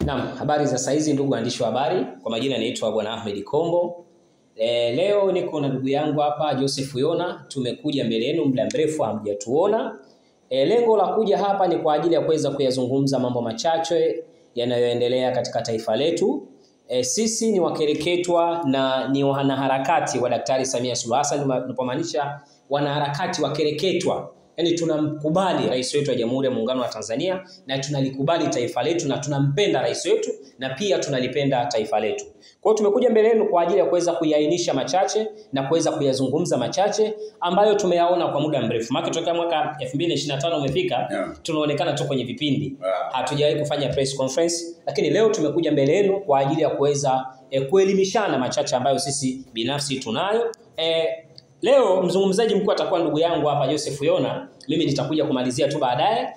Naam, habari za saizi ndugu waandishi wa habari. Kwa majina naitwa Bwana Ahmed Kombo. Leo niko na ndugu yangu hapa Joseph Yona. Tumekuja mbele yenu muda mrefu hamjatuona. Lengo la kuja hapa ni kwa ajili ya kuweza kuyazungumza mambo machache yanayoendelea katika taifa letu. Sisi ni wakereketwa na ni wanaharakati wa Daktari Samia Suluhu Hassan, tunapomaanisha wanaharakati wakereketwa. Yaani tunamkubali rais wetu wa Jamhuri ya Muungano wa Tanzania na tunalikubali taifa letu na tunampenda rais wetu na pia tunalipenda taifa letu. Kwa hiyo tumekuja mbele yenu kwa ajili ya kuweza kuyaainisha machache na kuweza kuyazungumza machache ambayo tumeyaona kwa muda mrefu. Maana toka mwaka 2025 umefika, tunaonekana tu kwenye vipindi. Hatujawahi kufanya press conference, lakini leo tumekuja mbele yenu kwa ajili ya kuweza kuelimishana machache ambayo sisi binafsi tunayo. Leo mzungumzaji mkuu atakuwa ndugu yangu hapa Joseph Yona. Mimi nitakuja kumalizia tu baadaye.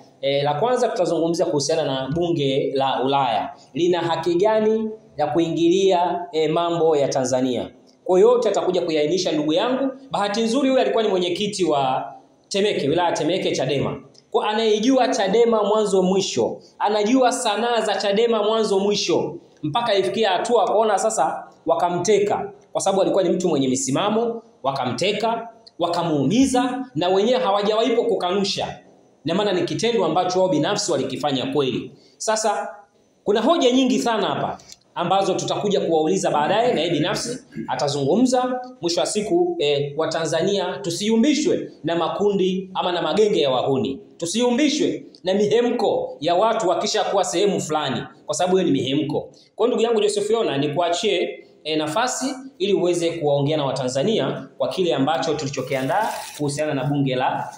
La kwanza tutazungumzia kuhusiana na bunge la Ulaya. Lina haki gani ya kuingilia mambo ya Tanzania? Kwa hiyo yote atakuja kuyaainisha ndugu yangu. Bahati nzuri huyu alikuwa ni mwenyekiti wa Temeke, wilaya Temeke Chadema. Kwa anayejua Chadema mwanzo mwisho, anajua sanaa za Chadema mwanzo mwisho, mpaka ifikia hatua kuona sasa wakamteka kwa sababu alikuwa ni mtu mwenye misimamo, wakamteka, wakamuumiza na wenyewe hawajawahi kukanusha. Na maana ni kitendo ambacho wao binafsi walikifanya kweli. Sasa kuna hoja nyingi sana hapa ambazo tutakuja kuwauliza baadaye na yeye binafsi atazungumza. Mwisho wa siku wa Tanzania tusiyumbishwe na makundi ama na magenge ya wahuni. Tusiyumbishwe na mihemko ya watu wakisha kuwa sehemu fulani, kwa sababu hiyo ni mihemko. Kwa ndugu yangu Joseph Yona, nikuachie nafasi ili uweze kuwaongea na Watanzania kwa kile ambacho tulichokiandaa kuhusiana na bunge la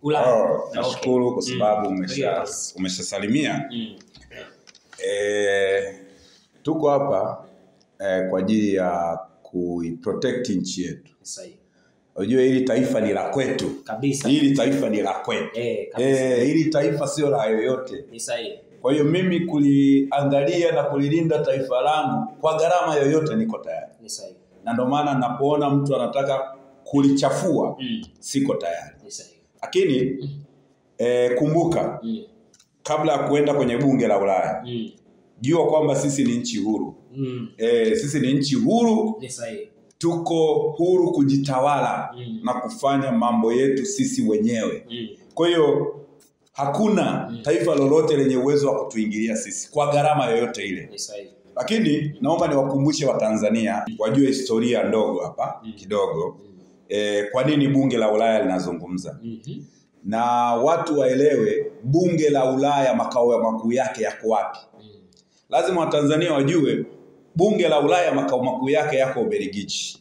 Ulaya. Nashukuru kwa sababu umeshasalimia. Tuko hapa kwa ajili ya kuiprotect nchi yetu. Sahihi. Unajua hili taifa ni la kwetu. Kabisa. Hili taifa ni la kwetu. Hili taifa sio la yoyote. Ni sahihi. Kwa hiyo mimi kuliangalia na kulilinda taifa langu kwa gharama yoyote niko tayari. Ni sahihi. Na ndio maana napoona mtu anataka kulichafua siko tayari. Ni sahihi. Lakini kumbuka kabla ya kuenda kwenye bunge la Ulaya, jua kwamba sisi ni nchi huru. Sisi ni nchi huru. Ni sahihi. Tuko huru kujitawala na kufanya mambo yetu sisi wenyewe. Kwa hiyo hakuna taifa lolote lenye uwezo wa kutuingilia sisi kwa gharama yoyote ile. Ni sahihi. Lakini naomba niwakumbushe Watanzania wajue historia ndogo hapa kidogo. Kwa nini bunge la Ulaya linazungumza? Na watu waelewe bunge la Ulaya makao makuu yake yako wapi. Lazima Watanzania wajue bunge la Ulaya makao makuu yake yako Ubelgiji.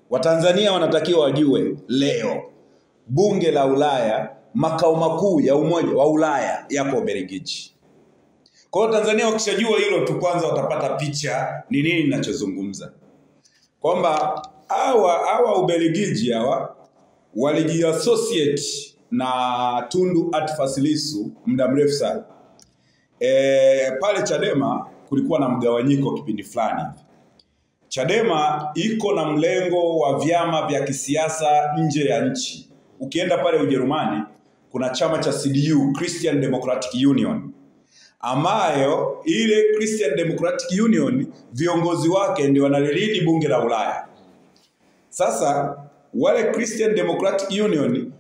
Watanzania wanatakiwa wajue leo bunge la Ulaya makao makuu ya Umoja wa Ulaya yako Ubelgiji. Kwa hiyo Tanzania wakishajua hilo tu, kwanza watapata picha ni nini ninachozungumza. Kwamba hawa Ubelgiji hawa walijiassociate na Tundu Antipas Lissu muda mrefu sana. Pale Chadema kulikuwa na mgawanyiko kipindi fulani. Chadema iko na mlengo wa vyama vya kisiasa nje ya nchi. Ukienda pale Ujerumani kuna chama cha CDU, Christian Democratic Union, ambayo ile Christian Democratic Union viongozi wake ndio wanalilidi bunge la Ulaya. Sasa wale Christian Democratic Union